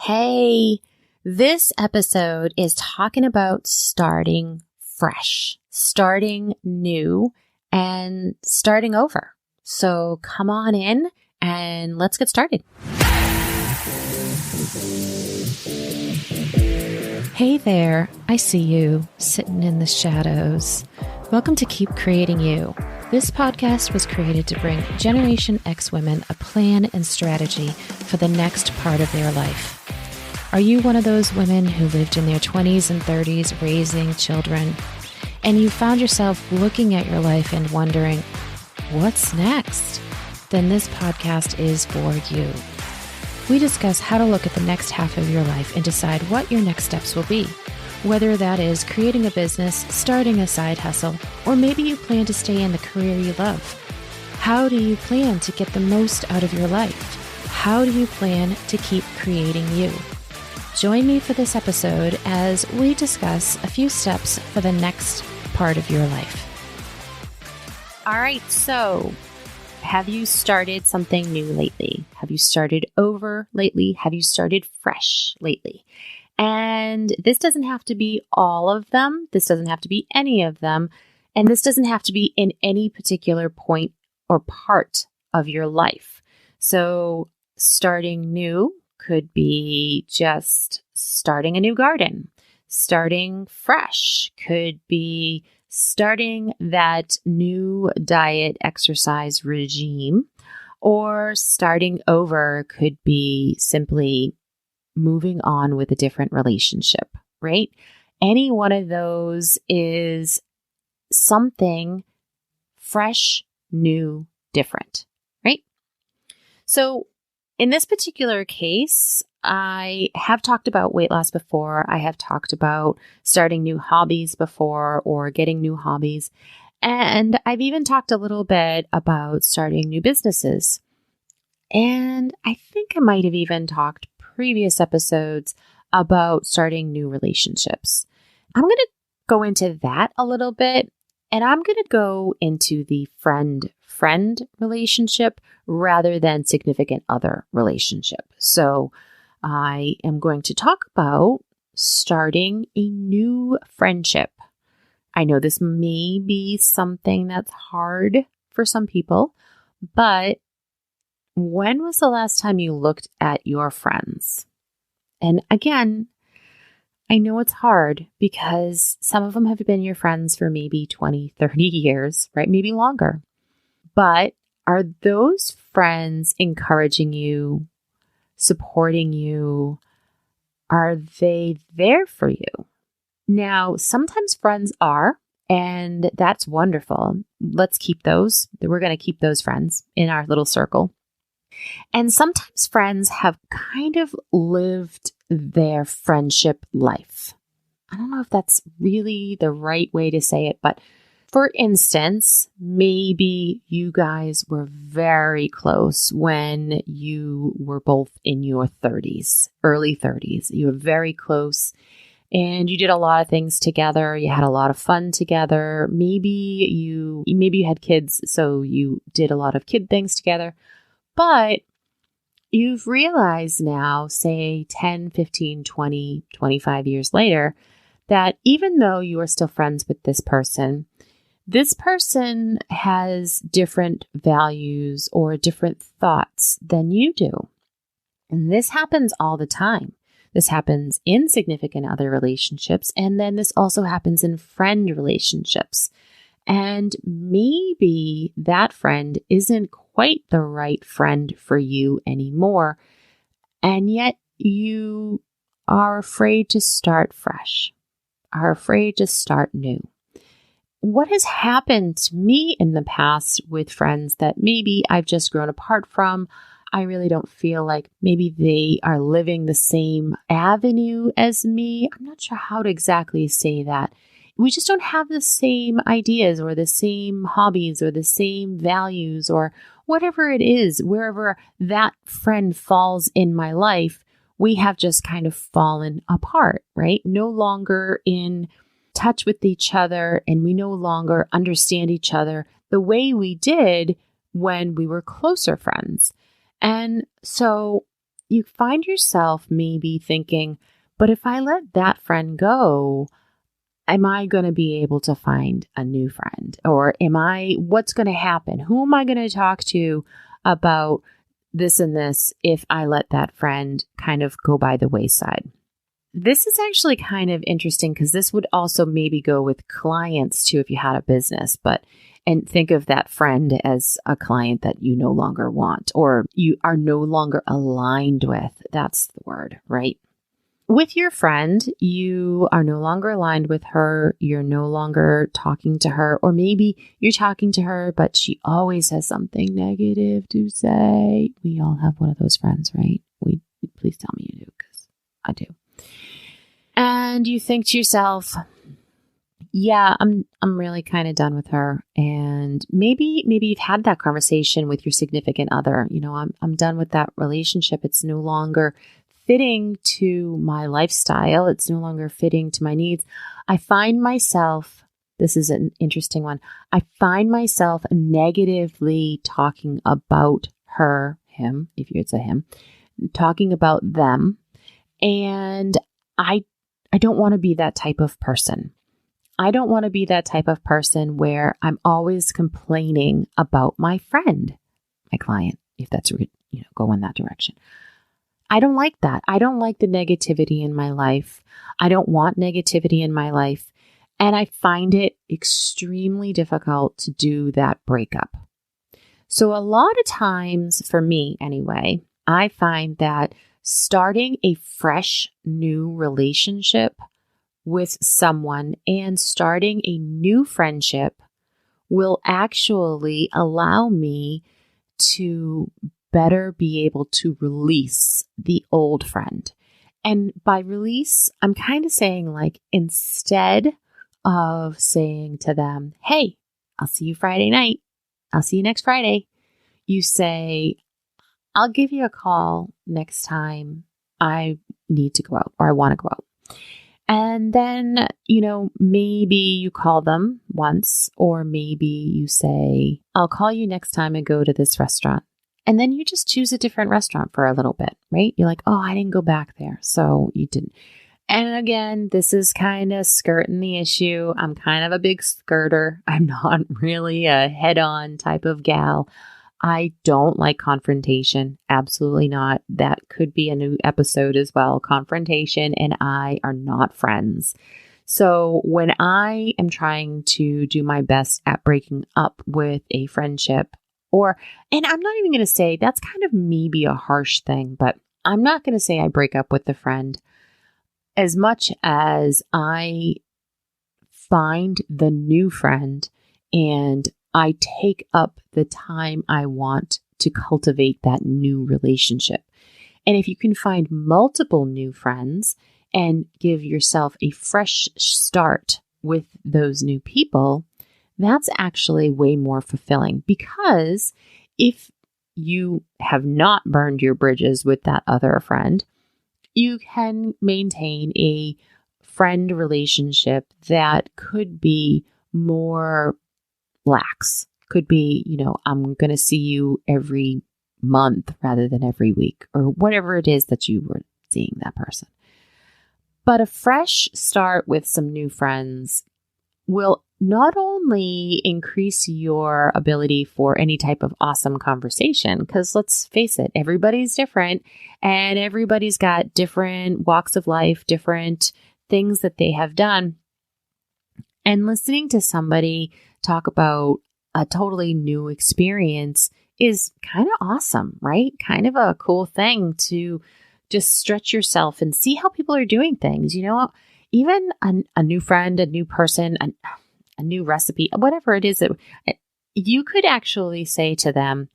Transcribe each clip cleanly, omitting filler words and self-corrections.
Hey, this episode is talking about starting fresh, starting new, and starting over. So come on in and let's get started. Hey there, I see you sitting in the shadows. Welcome to Keep Creating You. This podcast was created to bring Generation X women a plan and strategy for the next part of their life. Are you one of those women who lived in their 20s and 30s raising children, and you found yourself looking at your life and wondering, what's next? Then this podcast is for you. We discuss how to look at the next half of your life and decide what your next steps will be. Whether that is creating a business, starting a side hustle, or maybe you plan to stay in the career you love. How do you plan to get the most out of your life? How do you plan to keep creating you? Join me for this episode as we discuss a few steps for the next part of your life. All right, so have you started something new lately? Have you started over lately? Have you started fresh lately? And this doesn't have to be all of them. This doesn't have to be any of them. And this doesn't have to be in any particular point or part of your life. So starting new could be just starting a new garden. Starting fresh could be starting that new diet exercise regime, or starting over could be simply moving on with a different relationship, right? Any one of those is something fresh, new, different, right? So in this particular case, I have talked about weight loss before. I have talked about starting new hobbies before or getting new hobbies. And I've even talked a little bit about starting new businesses. And I think I might have even talked previous episodes about starting new relationships. I'm going to go into that a little bit, and I'm going to go into the friend-friend relationship rather than significant other relationship. So I am going to talk about starting a new friendship. I know this may be something that's hard for some people, but when was the last time you looked at your friends? And again, I know it's hard because some of them have been your friends for maybe 20, 30 years, right? Maybe longer. But are those friends encouraging you, supporting you? Are they there for you? Now, sometimes friends are, and that's wonderful. Let's keep those. We're going to keep those friends in our little circle. And sometimes friends have kind of lived their friendship life. I don't know if that's really the right way to say it, but for instance, maybe you guys were very close when you were both in your 30s, early 30s. You were very close and you did a lot of things together. You had a lot of fun together. Maybe you had kids, so you did a lot of kid things together. But you've realized now, say 10, 15, 20, 25 years later, that even though you are still friends with this person has different values or different thoughts than you do. And this happens all the time. This happens in significant other relationships. And then this also happens in friend relationships. And maybe that friend isn't quite the right friend for you anymore. And yet you are afraid to start fresh, are afraid to start new. What has happened to me in the past with friends that maybe I've just grown apart from? I really don't feel like maybe they are living the same avenue as me. I'm not sure how to exactly say that. We just don't have the same ideas or the same hobbies or the same values or whatever it is. Wherever that friend falls in my life, we have just kind of fallen apart, right? No longer in touch with each other, and we no longer understand each other the way we did when we were closer friends. And so you find yourself maybe thinking, but if I let that friend go, am I going to be able to find a new friend? Or what's going to happen? Who am I going to talk to about this and this if I let that friend kind of go by the wayside? This is actually kind of interesting because this would also maybe go with clients too if you had a business, and think of that friend as a client that you no longer want or you are no longer aligned with. That's the word, right? With your friend, you are no longer aligned with her. You're no longer talking to her, or maybe you're talking to her, but she always has something negative to say. We all have one of those friends, right? Please tell me you do, because I do. And you think to yourself, yeah, I'm really kind of done with her. And maybe you've had that conversation with your significant other. I'm done with that relationship. It's no longer fitting to my lifestyle. It's no longer fitting to my needs. I find myself, this is an interesting one. I find myself negatively talking about her, him, if it's a him, talking about them. And I don't want to be that type of person. I don't want to be that type of person where I'm always complaining about my friend, my client, if that's, go in that direction. I don't like that. I don't like the negativity in my life. I don't want negativity in my life. And I find it extremely difficult to do that breakup. So a lot of times, for me anyway, I find that starting a fresh new relationship with someone and starting a new friendship will actually allow me to better be able to release the old friend. And by release, I'm kind of saying, like, instead of saying to them, hey, I'll see you Friday night, I'll see you next Friday, you say, I'll give you a call next time I need to go out or I want to go out. And then, maybe you call them once, or maybe you say, I'll call you next time I go to this restaurant. And then you just choose a different restaurant for a little bit, right? You're like, oh, I didn't go back there. So you didn't. And again, this is kind of skirting the issue. I'm kind of a big skirter. I'm not really a head-on type of gal. I don't like confrontation. Absolutely not. That could be a new episode as well. Confrontation and I are not friends. So when I am trying to do my best at breaking up with a friendship, and I'm not even going to say that's kind of maybe a harsh thing, but I'm not going to say I break up with the friend as much as I find the new friend and I take up the time I want to cultivate that new relationship. And if you can find multiple new friends and give yourself a fresh start with those new people, that's actually way more fulfilling, because if you have not burned your bridges with that other friend, you can maintain a friend relationship that could be more lax. Could be, I'm going to see you every month rather than every week, or whatever it is that you were seeing that person. But a fresh start with some new friends will not only increase your ability for any type of awesome conversation, because let's face it, everybody's different and everybody's got different walks of life, different things that they have done. And listening to somebody talk about a totally new experience is kind of awesome, right? Kind of a cool thing to just stretch yourself and see how people are doing things. Even a new friend, a new person, a new recipe, whatever it is that you could actually say to them,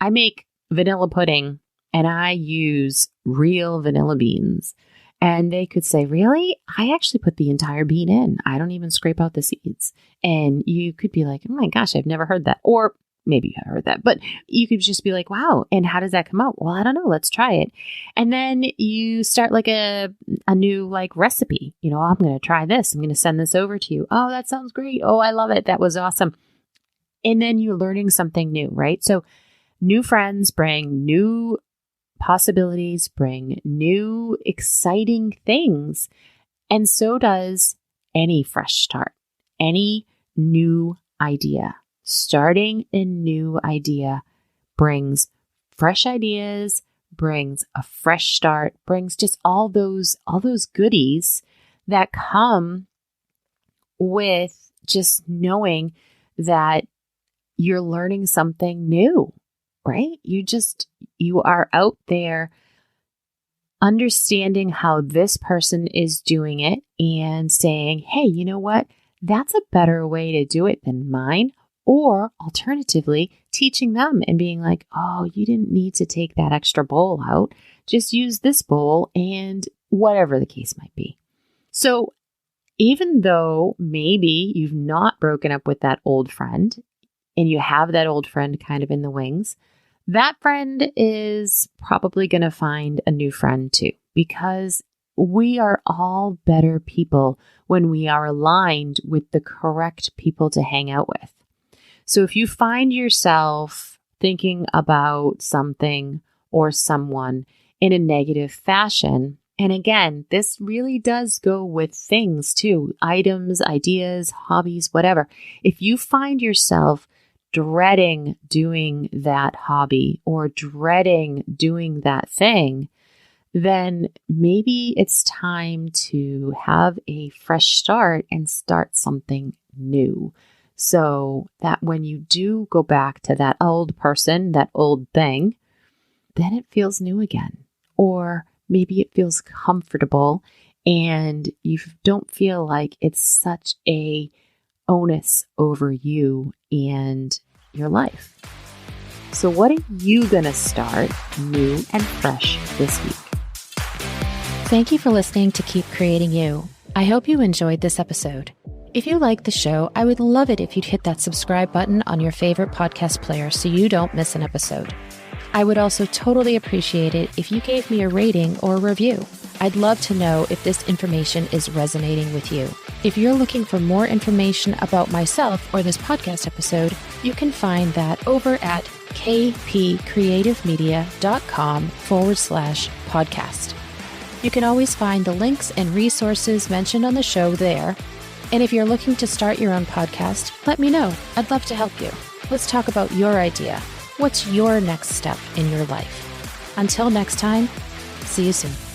I make vanilla pudding and I use real vanilla beans. And they could say, really? I actually put the entire bean in. I don't even scrape out the seeds. And you could be like, oh my gosh, I've never heard that. Or maybe you have heard that, but you could just be like, wow. And how does that come out? Well, I don't know. Let's try it. And then you start like a new recipe. I'm going to try this. I'm going to send this over to you. Oh, that sounds great. Oh, I love it. That was awesome. And then you're learning something new, right? So new friends bring new possibilities, bring new, exciting things. And so does any fresh start, any new idea. Starting a new idea brings fresh ideas, brings a fresh start, brings just all those goodies that come with just knowing that you're learning something new, right? You are out there understanding how this person is doing it and saying, hey, you know what? That's a better way to do it than mine. Or alternatively, teaching them and being like, oh, you didn't need to take that extra bowl out. Just use this bowl, and whatever the case might be. So even though maybe you've not broken up with that old friend and you have that old friend kind of in the wings, that friend is probably going to find a new friend too, because we are all better people when we are aligned with the correct people to hang out with. So if you find yourself thinking about something or someone in a negative fashion, and again, this really does go with things too, items, ideas, hobbies, whatever. If you find yourself dreading doing that hobby or dreading doing that thing, then maybe it's time to have a fresh start and start something new. So that when you do go back to that old person, that old thing, then it feels new again. Or maybe it feels comfortable and you don't feel like it's such a onus over you and your life. So what are you going to start new and fresh this week? Thank you for listening to Keep Creating You. I hope you enjoyed this episode. If you like the show, I would love it if you'd hit that subscribe button on your favorite podcast player so you don't miss an episode. I would also totally appreciate it if you gave me a rating or a review. I'd love to know if this information is resonating with you. If you're looking for more information about myself or this podcast episode, you can find that over at kpcreativemedia.com/podcast. You can always find the links and resources mentioned on the show there. And if you're looking to start your own podcast, let me know. I'd love to help you. Let's talk about your idea. What's your next step in your life? Until next time, see you soon.